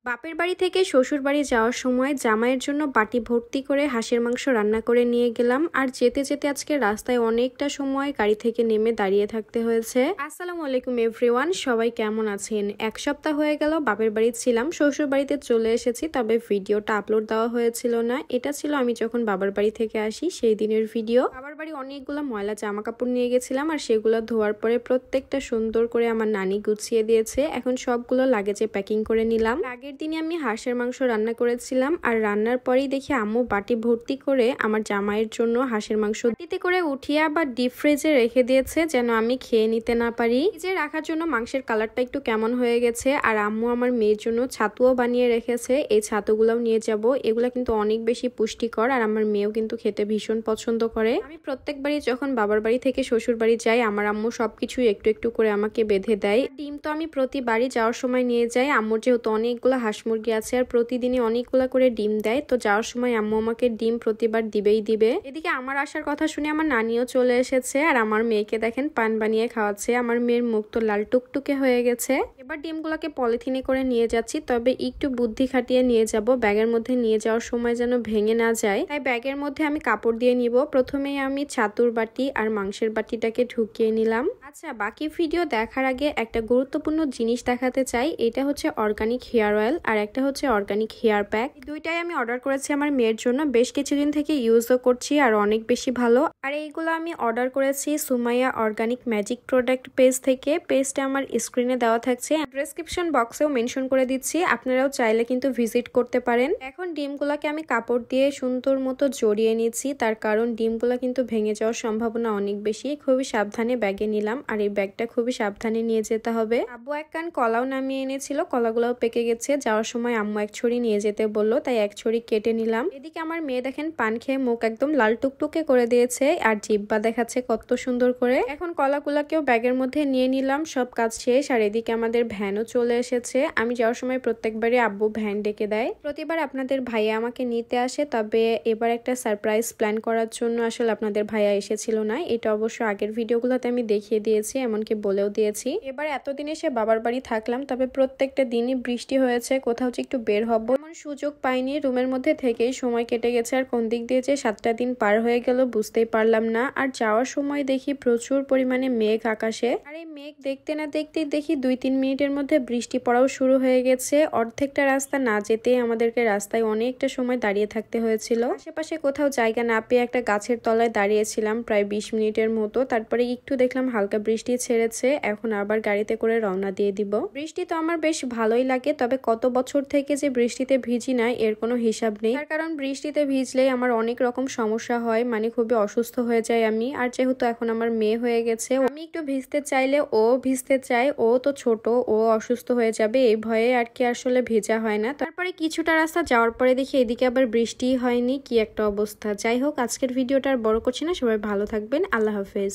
বাপের বাড়ি থেকে শ্বশুর বাড়ি যাওয়ার সময় জামাইয়ের জন্য বাটি ভর্তি করে হাঁসের মাংস রান্না করে নিয়ে গেলাম। আর যেতে যেতে আজকে রাস্তায় অনেকটা সময় গাড়ি থেকে নেমে দাঁড়িয়ে থাকতে হয়েছে। আসসালামু আলাইকুম এভরিওয়ান, সবাই কেমন আছেন? এক সপ্তাহ হয়ে গেল বাপের বাড়ি ছিলাম, শ্বশুর বাড়িতে চলে এসেছি, তবে ভিডিওটা আপলোড দেওয়া হয়েছিল না। এটা ছিল আমি যখন বাবার বাড়ি থেকে আসি সেই দিনের ভিডিও। বাবার বাড়ি অনেকগুলো ময়লা জামা কাপড় নিয়ে গেছিলাম, আর সেগুলো ধোয়ার পরে প্রত্যেকটা সুন্দর করে আমার নানি গুছিয়ে দিয়েছে। এখন সবগুলো লাগেজে প্যাকিং করে নিলাম। আগের দিনে আমি হাঁসের মাংস রান্না করেছিলাম, আর রান্নার পরেই দেখি আম্মু বাটি ভর্তি করে আমার জামাইয়ের জন্য হাঁসের মাংস বাটিতে করে উঠিয়ে আবার ডিপ ফ্রিজে রেখে দিয়েছে যেন আমি খেয়ে নিতে না পারি। ফ্রিজে রাখার জন্য মাংসের কালারটা একটু কেমন হয়ে গেছে। আর আম্মু আমার মেয়ের জন্য ছাতুও বানিয়ে রেখেছে, এই ছাতুগুলোও নিয়ে যাব। এগুলো কিন্তু অনেক বেশি পুষ্টিকর, আর আমার মেয়েও কিন্তু খেতে ভীষণ পছন্দ করে। আমি প্রত্যেকবারই যখন বাবার বাড়ি থেকে শ্বশুর বাড়ি যাই, আমার আম্মু সবকিছু একটু একটু করে আমাকে বেঁধে দেয়। ডিম তো আমি প্রতিবারই যাওয়ার সময় নিয়ে যাই। আম্মুর যেহেতু অনেকগুলো হাঁস মুরগি আছে আর প্রতিদিনই অনেকগুলো করে ডিম দেয়, তো যাওয়ার সময় আম্মু আমাকে ডিম প্রতিবার দিবেই দিবে। এদিকে আমার আসার কথা শুনে আমার নানিও চলে এসেছে, আর আমার মেয়েকে দেখেন পান বানিয়ে খাওয়াচ্ছে। আমার মেয়ের মুখ তো লাল টুকটুকে হয়ে গেছে। এবার ডিমগুলোকে পলিথিনে করে নিয়ে যাচ্ছি, তবে একটু বুদ্ধি খাটিয়ে নিয়ে যাব, ব্যাগের মধ্যে নিয়ে যাওয়ার সময় যেন ভেঙে না যায়। তাই ব্যাগের মধ্যে আমি কাপড় দিয়ে নিব। প্রথমেই আমি ছাতুর বাটি আর মাংসের বাটিটাকে ঢুকিয়ে নিলাম। আচ্ছা, বাকি ভিডিও দেখার আগে একটা গুরুত্বপূর্ণ জিনিস দেখাতে চাই। এটা হচ্ছে অর্গানিক হেয়ার অয়েল, আর একটা হচ্ছে অর্গানিক হেয়ার প্যাক। দুইটাই আমি অর্ডার করেছি আমার মেয়ের জন্য, বেশ কিছুদিন থেকে ইউজও করছি আর অনেক বেশি ভালো। আর এইগুলো আমি অর্ডার করেছি Sumaiya organic magic product page থেকে। পেজটা আমার স্ক্রিনে দেওয়া থাকছে, ডেসক্রিপশন বক্সেও মেনশন করে দিচ্ছি, আপনারাও চাইলে কিন্তু ভিজিট করতে পারেন। এখন ডিমগুলোকে আমি কাপড় দিয়ে সুন্দর মতো জড়িয়ে নিচ্ছি, তার কারণ ডিমগুলো কিন্তু ভেঙে যাওয়ার সম্ভাবনা অনেক বেশি। খুবই সাবধানে ব্যাগে নিলাম, আর এই ব্যাগটা খুবই সাবধানে নিয়ে যেতে হবে। আব্বু এক কান কলাও নামিয়ে এনেছিল, কলাগুলোও পেকে গেছে। যাওয়ার সময় আম্মু এক ছড়ি নিয়ে যেতে বললো, তাই এক ছড়ি কেটে নিলাম। এদিকে আমার মেয়ে দেখেন পান খেয়ে মুখ একদম লাল টুকটুকে করে দিয়েছে, আর জিব্বা দেখাচ্ছে কত সুন্দর করে। এখন কলাগুলাকেও ব্যাগের মধ্যে নিয়ে নিলাম, সব কাজ শেষ। আর এদিকে আমাদের ভ্যানও চলে এসেছে। আমি যাওয়ার সময় প্রত্যেকবারই আব্বু ভ্যান ডেকে দেয়। প্রতিবার আপনাদের ভাইয়া আমাকে নিতে আসে, তবে এবার একটা সারপ্রাইজ প্ল্যান করার জন্য আসলে আপনাদের ভাইয়া এসেছিল না। এটা অবশ্য আগের ভিডিওগুলোতে আমি দেখিয়ে দিয়েছি, এমনকি বলেও দিয়েছি। এবার এতদিন এসে বাবার বাড়ি থাকলাম, তবে প্রত্যেকটা দিনই বৃষ্টি হয়েছে, কোথাও যে একটু বের হবো এমন সুযোগ পাইনি। রুমের মধ্যে থেকেই সময় কেটে গেছে, আর কোন দিক দিয়ে যে 7টা দিন পার হয়ে গেল বুঝতেই পারলাম না। আর যাওয়ার সময় দেখি প্রচুর পরিমাণে মেঘ আকাশে, আর এই মেঘ দেখতে না দেখতেই দেখি 2-3 মিনিটের মধ্যে বৃষ্টি পড়াও শুরু হয়ে গেছে। অর্ধেকটা রাস্তা না যেতেই আমাদেরকে রাস্তায় অনেকটা সময় দাঁড়িয়ে থাকতে হয়েছিল। আশেপাশে কোথাও জায়গা না পেয়ে একটা গাছের তলায় দাঁড়িয়েছিলাম প্রায় 20 মিনিটের মতো। তারপরে একটু দেখলাম হালকা বৃষ্টি ছেড়েছে, এখন আবার গাড়িতে করে রওনা দিয়ে দিব। বৃষ্টি তো আমার বেশ ভালোই লাগে, তবে কত বছর থেকে যে বৃষ্টিতে ভিজি না এর কোনো হিসাব নেই। তার কারণ বৃষ্টিতে ভিজলেই আমার অনেক রকম সমস্যা হয়, মানে খুবই অসুস্থ হয়ে যায় আমি। আর যেহেতু এখন আমার মেয়ে হয়ে গেছে, আমি একটু ভিজতে চাইলে ও ভিজতে চায়। ও তো ছোট, ও অসুস্থ হয়ে যাবে এই ভয়ে আর কি আসলে ভেজা হয় না। তারপরে কিছুটা রাস্তা যাওয়ার পরে দেখি এদিকে আবার বৃষ্টি হয়নি, কি একটা অবস্থা। যাই হোক, আজকের ভিডিওটা আর বড় করছি না, সবাই ভালো থাকবেন, আল্লাহ হাফেজ।